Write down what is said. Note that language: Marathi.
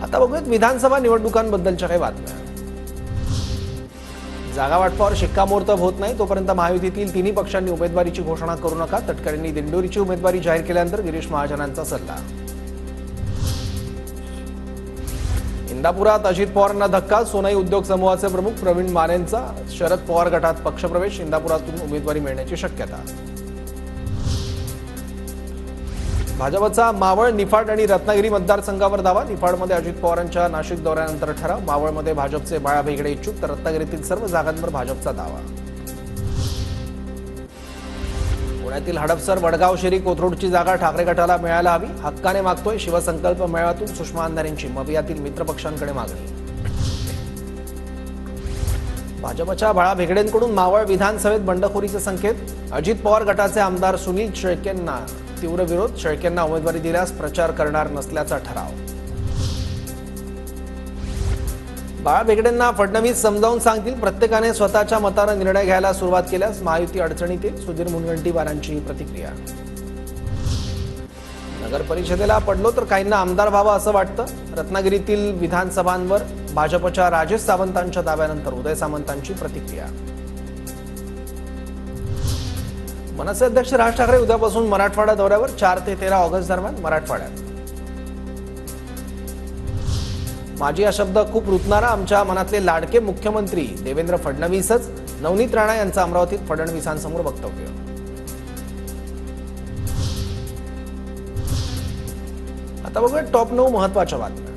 आता बघूयात विधानसभा निवडणुकांबद्दलच्या काही बातम्या। जागा वाटपावर शिक्कामोर्तब होत नाही तोपर्यंत महायुतीतील तिन्ही पक्षांनी उमेदवारीची घोषणा करू नका। तटकरेंनी दिंडोरीची उमेदवारी जाहीर केल्यानंतर गिरीश महाजनांचा सल्ला। इंदापुरात अजित पवारांना धक्का। सोनाई उद्योग समूहाचे प्रमुख प्रवीण मानेंचा शरद पवार गटात पक्षप्रवेश। इंदापुरातून उमेदवारी मिळण्याची शक्यता। भाजपचा मावळ, निफाड आणि रत्नागिरी मतदारसंघावर दावा। निफाडमध्ये अजित पवारांच्या नाशिक दौऱ्यानंतर ठराव। मावळमध्ये भाजपचे बाळा भेगडे इच्छुक तर रत्नागिरीतील सर्व जागांवर भाजपचा दावा। पुण्यातील हडपसर, वडगाव, शिरी, कोथरूडची जागा ठाकरे गटाला मिळायला हवी। हक्काने मागतोय शिवसंकल्प मेळाव्यातून सुषमा अंधारेंची। मवियातील मित्रपक्षांकडे मागणी। भाजपच्या बाळा भेगडेंकडून मावळ विधानसभेत बंडखोरीचे संकेत। अजित पवार गटाचे आमदार सुनील शेळकेंना तीव्र विरोध। शेळकेंना उमेदवारी दिल्यास प्रचार करणार नसल्याचा ठराव। बाळा भेगडेंना फडणवीस समजावून सांगतील। प्रत्येकाने स्वतःच्या मताने निर्णय घ्यायला सुरुवात केल्यास महायुती अडचणीत येईल। सुधीर मुनगंटीवारांची प्रतिक्रिया। नगर परिषदेला पडलो तर काहींना आमदार व्हावं असं वाटतं। रत्नागिरीतील विधानसभांवर भाजपच्या राजेश सावंतांच्या दाव्यानंतर उदय सामंतांची प्रतिक्रिया। मनसे अध्यक्ष राज ठाकरे उद्यापासून मराठवाडा दौऱ्यावर। 4 ते 13 ऑगस्ट दरम्यान मराठवाड्यात। माझी हा शब्द खूप रुतणारा। आमच्या मनातले लाडके मुख्यमंत्री देवेंद्र फडणवीसच। नवनीत राणा यांचं अमरावतीत फडणवीसांसमोर वक्तव्य। आता बघूया टॉप 9 महत्त्वाच्या बातम्या।